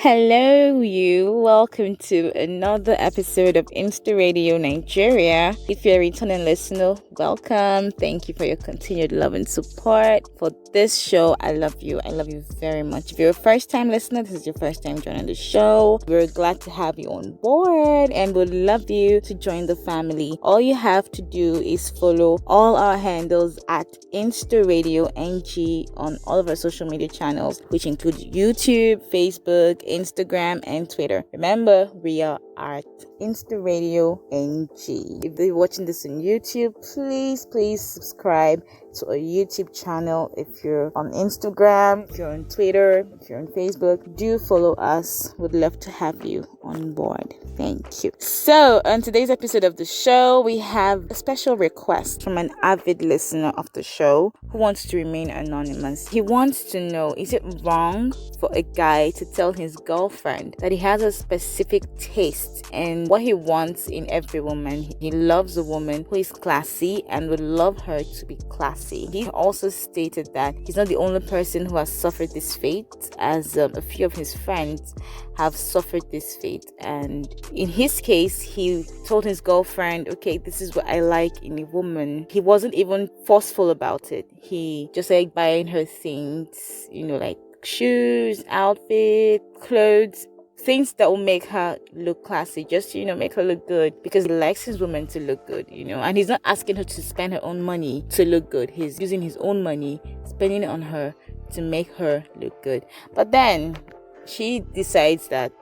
Hello, you. Welcome to another episode of Insta Radio Nigeria. If you're a returning listener, welcome. Thank you for your continued love and support for this show. I love you. I love you very much. If you're a first-time listener, this is your first time joining the show. We're glad to have you on board and would love you to join the family. All you have to do is follow all our handles at Insta Radio NG on all of our social media channels, which include YouTube, Facebook, Instagram, and Twitter. Remember, we are at Insta Radio NG. If you're watching this on YouTube, please subscribe to our YouTube channel. If you're on Instagram, if you're on Twitter, if you're on Facebook, do follow us. Would love to have you on board. Thank you. So, on today's episode of the show, we have a special request from an avid listener of the show who wants to remain anonymous. He wants to know, is it wrong for a guy to tell his girlfriend that he has a specific taste and what he wants in every woman? He loves a woman who is classy and would love her to be classy. He also stated that he's not the only person who has suffered this fate, as a few of his friends have suffered this fate. And in his case, he told his girlfriend, okay, this is what I like in a woman. He wasn't even forceful about it. He just like buying her things, like shoes, outfit, clothes, things that will make her look classy, just make her look good, because he likes his woman to look good, and he's not asking her to spend her own money to look good. He's using his own money, spending it on her to make her look good. But then she decides that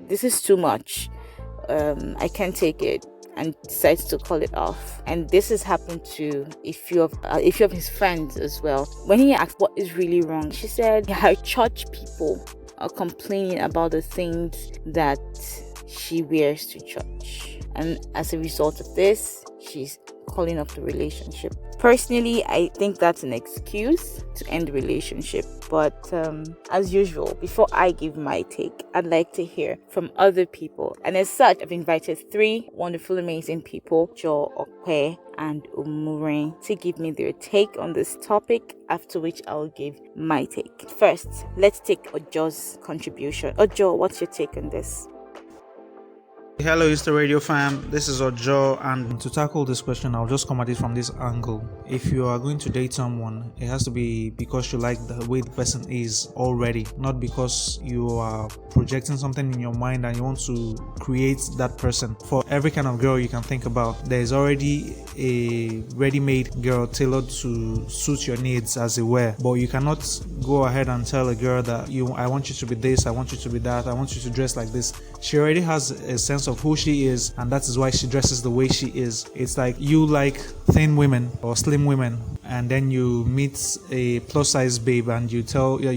this is too much, I can't take it, and decides to call it off. And this has happened to a few of his friends as well. When he asked what is really wrong, she said her church people are complaining about the things that she wears to church, and as a result of this, she's calling off the relationship. Personally, I think that's an excuse to end the relationship, but as usual, before I give my take, I'd like to hear from other people, and as such, I've invited three wonderful, amazing people, Jo, Okwe, and Umure, to give me their take on this topic, after which I'll give my take. First, let's take Ojo's contribution. Ojo, what's your take on this? Hello, Easter Radio fam. This is Ojo, and to tackle this question, I'll just come at it from this angle. If you are going to date someone, it has to be because you like the way the person is already, not because you are projecting something in your mind and you want to create that person. For every kind of girl you can think about, there is already a ready-made girl tailored to suit your needs, as it were. But you cannot go ahead and tell a girl that I want you to be this, I want you to be that, I want you to dress like this. She already has a sense of who she is, and that is why she dresses the way she is. It's like you like thin women or slim women, and then you meet a plus size babe and you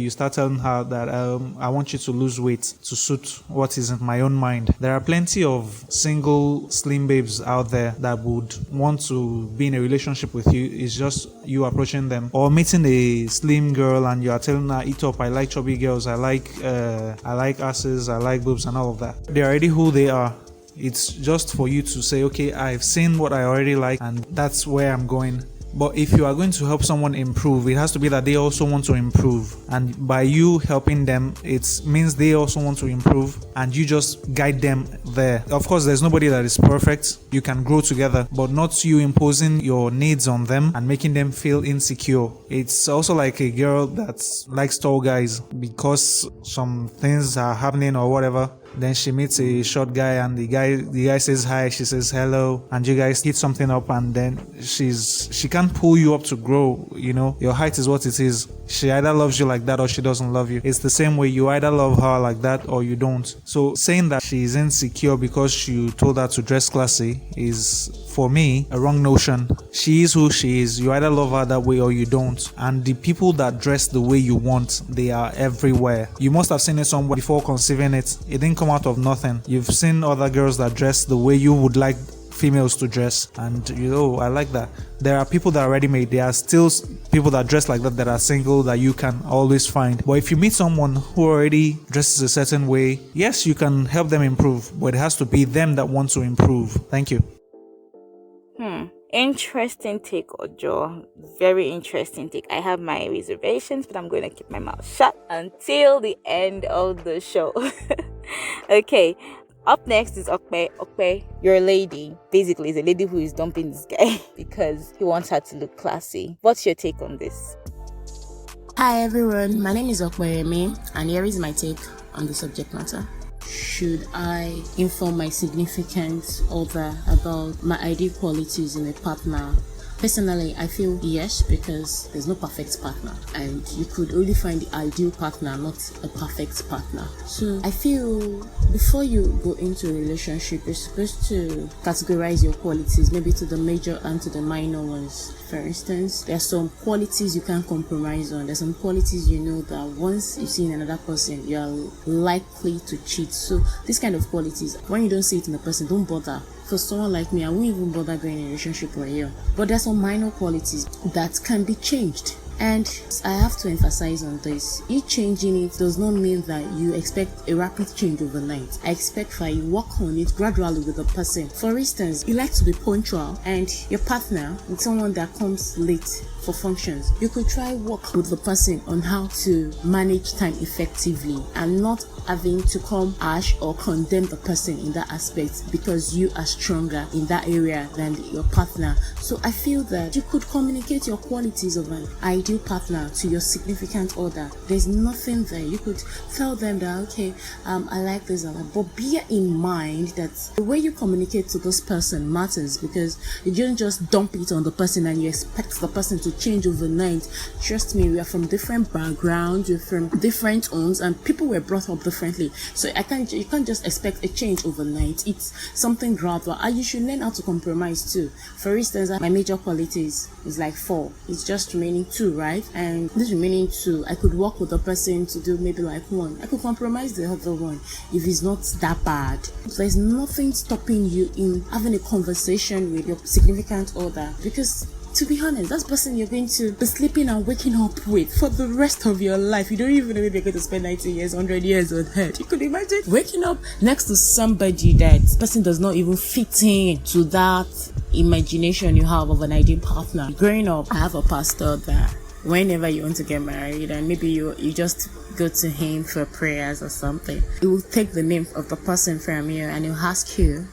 start telling her that I want you to lose weight to suit what is in my own mind. There are plenty of single slim babes out there that would want to be in a relationship with you. It's just you approaching them, or meeting a slim girl and you are telling her, eat up, I like chubby girls, I like asses, I like boobs and all of that. They're already who they are. It's just for you to say, okay, I've seen what I already like and that's where I'm going. But if you are going to help someone improve, it has to be that they also want to improve. And by you helping them, it means they also want to improve, and you just guide them there. Of course, there's nobody that is perfect. You can grow together, but not you imposing your needs on them and making them feel insecure. It's also like a girl that likes tall guys because some things are happening or whatever. Then she meets a short guy and the guy says hi, she says hello, and you guys hit something up, and then she can't pull you up to grow. Your height is what it is. She either loves you like that or she doesn't love you. It's the same way, you either love her like that or you don't. So saying that she's insecure because you told her to dress classy is, for me, a wrong notion. She is who she is. You either love her that way or you don't. And the people that dress the way you want, they are everywhere. You must have seen it somewhere before conceiving it. It didn't come out of nothing. You've seen other girls that dress the way you would like females to dress, and I like that. There are people that are ready-made. There are still people that dress like that are single, that you can always find. But if you meet someone who already dresses a certain way, yes, you can help them improve, but it has to be them that want to improve. Thank you. Interesting take, Ojo. Very interesting take. I have my reservations, but I'm going to keep my mouth shut until the end of the show. Okay. Up next is Okpe. Okpe, your lady, basically is a lady who is dumping this guy because he wants her to look classy. What's your take on this? Hi everyone, my name is Okpeyemi, and here is my take on the subject matter. Should I inform my significant other about my ideal qualities in a partner? Personally, I feel yes, because there's no perfect partner, and you could only find the ideal partner, not a perfect partner. So I feel before you go into a relationship, you're supposed to categorize your qualities, maybe to the major and to the minor ones. For instance, there are some qualities you can't compromise on. There's some qualities you know that once you see in another person, you are likely to cheat. So this kind of qualities, when you don't see it in a person, don't bother. For someone like me, I won't even bother going in a relationship for a year. But there's some minor qualities that can be changed. And I have to emphasize on this. You changing it does not mean that you expect a rapid change overnight. I expect that you work on it gradually with the person. For instance, you like to be punctual, and your partner is someone that comes late for functions. You could try work with the person on how to manage time effectively and not having to come harsh or condemn the person in that aspect because you are stronger in that area than your partner. So I feel that you could communicate your qualities of an ideal partner to your significant other. There's nothing there. You could tell them that, okay, I like this and that, but bear in mind that the way you communicate to this person matters, because you don't just dump it on the person and you expect the person to change overnight. Trust me, we are from different backgrounds, we're from different homes, and people were brought up differently. So you can't just expect a change overnight. It's something gradual, and you should learn how to compromise too. For instance, my major qualities is like 4. It's just remaining 2, right? And this remaining 2, I could work with the person to do maybe like 1. I could compromise the other one if it's not that bad. There's nothing stopping you in having a conversation with your significant other, because to be honest, that person you're going to be sleeping and waking up with for the rest of your life. You don't even know if you're going to spend 90 years, 100 years on earth. You could imagine waking up next to somebody that person does not even fit in to that imagination you have of an ideal partner. Growing up, I have a pastor that whenever you want to get married and maybe you just go to him for prayers or something, he will take the name of the person from you and he'll ask you,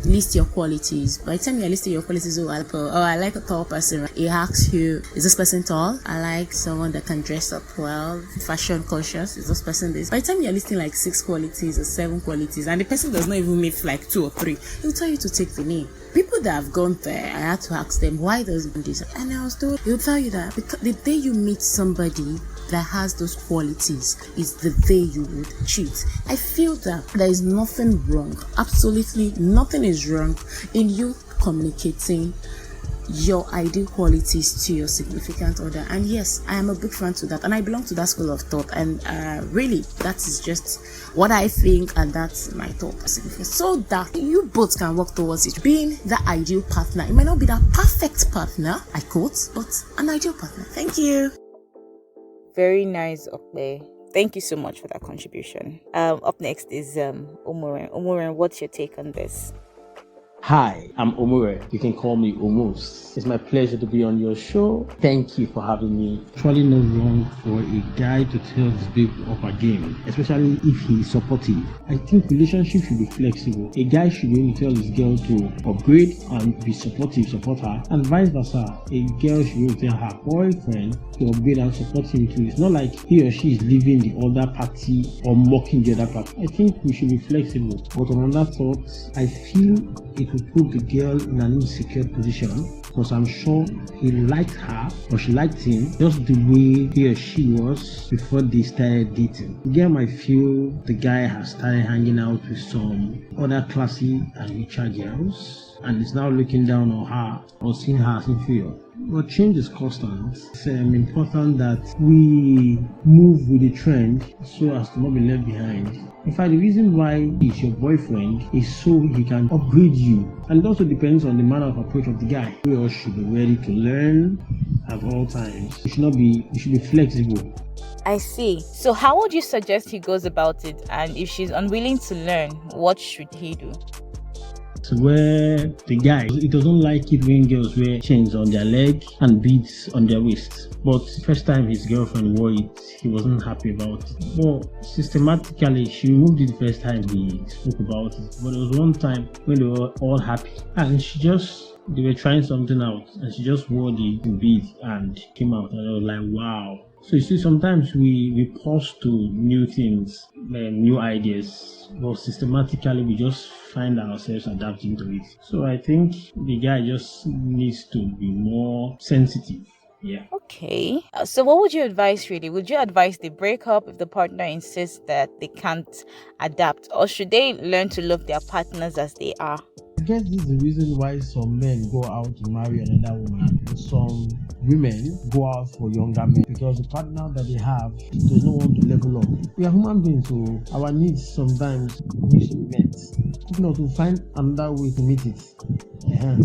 list your qualities. By the time you're listing your qualities, I like a tall person. He asks you, is this person tall? I like someone that can dress up well, fashion conscious. Is this person this? By the time you're listing like 6 qualities or 7 qualities and the person does not even meet like 2 or 3, he'll tell you to take the name. People that have gone there, I had to ask them, why does he do this? And I was told, he'll tell you that because the day you meet somebody that has those qualities is the day you would cheat. I feel that there is nothing wrong, absolutely nothing is wrong in you communicating your ideal qualities to your significant other. And yes, I am a big fan to that, and I belong to that school of thought, and really that is just what I think, and that's my thought, so that you both can work towards it, being the ideal partner. It might not be that perfect partner, I quote, but an ideal partner. Thank you. Very nice, Okpe. Thank you so much for that contribution. Up next is Omoren. Omoren, what's your take on this? Hi, I'm Omure. You can call me Omus. It's my pleasure to be on your show. Thank you for having me. Actually not wrong for a guy to tell his babe of a game, especially if he is supportive. I think relationships should be flexible. A guy should be able to tell his girl to upgrade and be supportive, support her, and vice versa. A girl should be able to tell her boyfriend to upgrade and support him too. It's not like he or she is leaving the other party or mocking the other party. I think we should be flexible. But on another thought, I feel it would put the girl in an insecure position, because I'm sure he liked her or she liked him just the way he or she was before they started dating. The girl might feel the guy has started hanging out with some other classy and richer girls and is now looking down on her or seeing her as inferior. But change is constant. It's important that we move with the trend so as to not be left behind. In fact, the reason why he's your boyfriend is so he can upgrade you. And it also depends on the manner of approach of the guy. We all should be ready to learn at all times. You should be flexible. I see. So how would you suggest he goes about it? And if she's unwilling to learn, what should he do? where the guy, he doesn't like it when girls wear chains on their leg and beads on their waist. But first time his girlfriend wore it, he wasn't happy about it. But systematically, she removed it the first time he spoke about it. But there was one time when they were all happy, and they were trying something out, and she just wore the bead and came out, and I was like, wow. So you see, sometimes we pause to new things, new ideas, but systematically we just find ourselves adapting to it. So I think the guy just needs to be more sensitive. Yeah. Okay. So what would you advise really? Would you advise they break up if the partner insists that they can't adapt? Or should they learn to love their partners as they are? I guess this is the reason why some men go out to marry another woman, and some women go out for younger men, because the partner that they have does not want to level up. We are human beings, so our needs sometimes need to be met. If not, to find another way to meet it. Yeah.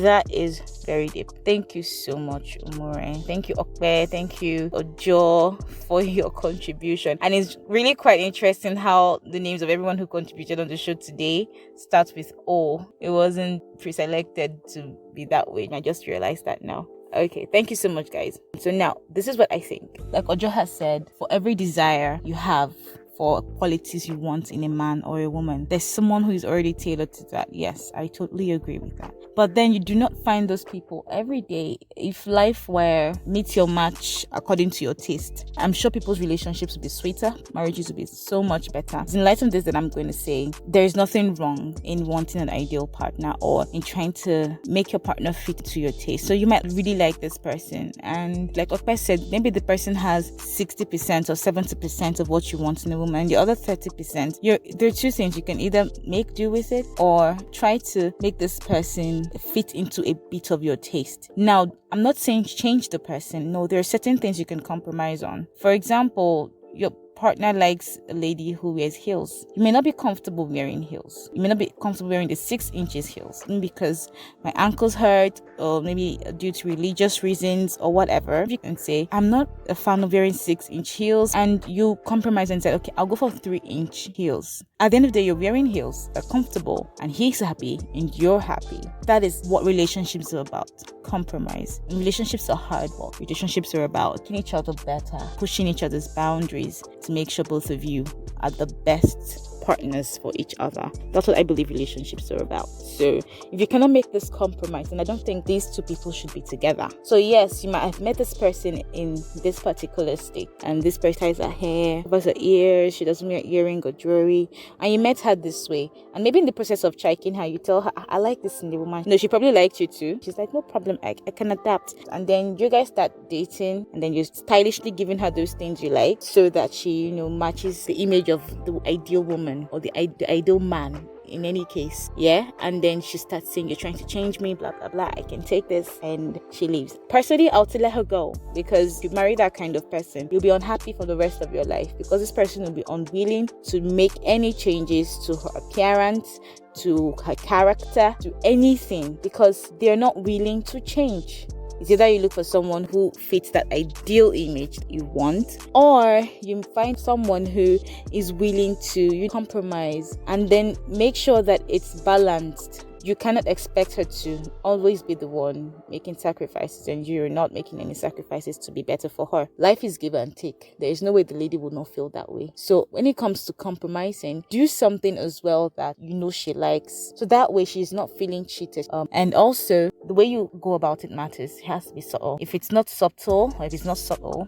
That is very deep. Thank you so much, Umore. Thank you, Okpe. Thank you, Ojo, for your contribution. And it's really quite interesting how the names of everyone who contributed on the show today starts with O. It wasn't pre-selected to be that way. And I just realized that now. Okay, thank you so much, guys. So now, this is what I think. Like Ojo has said, for every desire you have for qualities you want in a man or a woman, there's someone who is already tailored to that. Yes, I totally agree with that. But then you do not find those people every day. If life were meet your match according to your taste, I'm sure people's relationships would be sweeter, marriages would be so much better. In light of this that I'm going to say, there is nothing wrong in wanting an ideal partner or in trying to make your partner fit to your taste. So you might really like this person, and like Okpa said, maybe the person has 60% or 70% of what you want in a woman, and the other 30%, there are two things. You can either make do with it or try to make this person fit into a bit of your taste. Now, I'm not saying change the person. No, there are certain things you can compromise on. For example, your partner likes a lady who wears heels. You may not be comfortable wearing heels. You may not be comfortable wearing the 6 inches heels because my ankles hurt, or maybe due to religious reasons or whatever. You can say, I'm not a fan of wearing 6-inch heels, and you compromise and say, okay, I'll go for 3-inch heels. At the end of the day, you're wearing heels, they're comfortable, and he's happy and you're happy. That is what relationships are about. Compromise. And relationships are hard work. Relationships are about making each other better, pushing each other's boundaries to make sure both of you are the best partners for each other. That's what I believe relationships are about. So if you cannot make this compromise, and I don't think these two people should be together. So yes, you might have met this person in this particular state, and this person has her hair, covers her ears, she doesn't wear earring or jewelry, and you met her this way, and maybe in the process of chiking her, you tell her, I like this in the woman. No, she probably liked you too. She's like, no problem, I can adapt. And then you guys start dating, and then you're stylishly giving her those things you like so that she, matches the image of the ideal woman or the ideal man in any case. Yeah. And then she starts saying, you're trying to change me, blah blah blah, I can take this, and she leaves. Personally, I'll let her go, because if you marry that kind of person, you'll be unhappy for the rest of your life, because this person will be unwilling to make any changes to her appearance, to her character, to anything, because they're not willing to change. It's either you look for someone who fits that ideal image that you want, or you find someone who is willing to compromise and then make sure that it's balanced. You cannot expect her to always be the one making sacrifices, and you're not making any sacrifices to be better for her. Life is give and take. There is no way the lady will not feel that way. So when it comes to compromising, do something as well that she likes, so that way she's not feeling cheated. And also, the way you go about it matters. It has to be subtle. If it's not subtle, or if it's not subtle,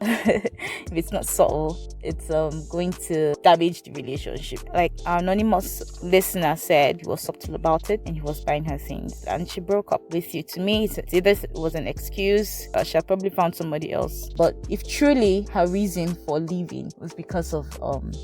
it's going to damage the relationship. Like our anonymous listener said, he was subtle about it and he was buying her things, and she broke up with you. To me, it's either it was an excuse, or she probably found somebody else. But if truly her reason for leaving was because of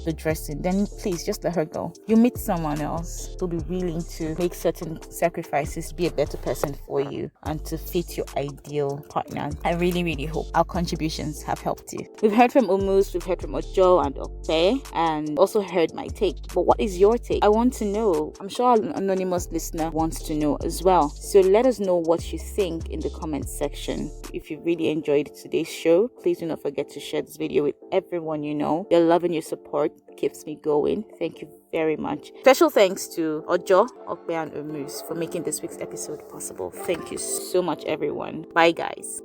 the dressing, then please just let her go. You meet someone else who'll be willing to make certain sacrifices to be a better person for you and to fit your ideal partner. I really, really hope our contributions have helped you. We've heard from Umus, we've heard from Ojo and Okpe, and also heard my take. But what is your take? I want to know. I'm sure an anonymous listener wants wants to know as well. So let us know what you think in the comment section. If you really enjoyed today's show, please do not forget to share this video with everyone you know. Your love and your support keeps me going. Thank you very much. Special thanks to Ojo, Okpe, and Omus for making this week's episode possible. Thank you so much, everyone. Bye, guys.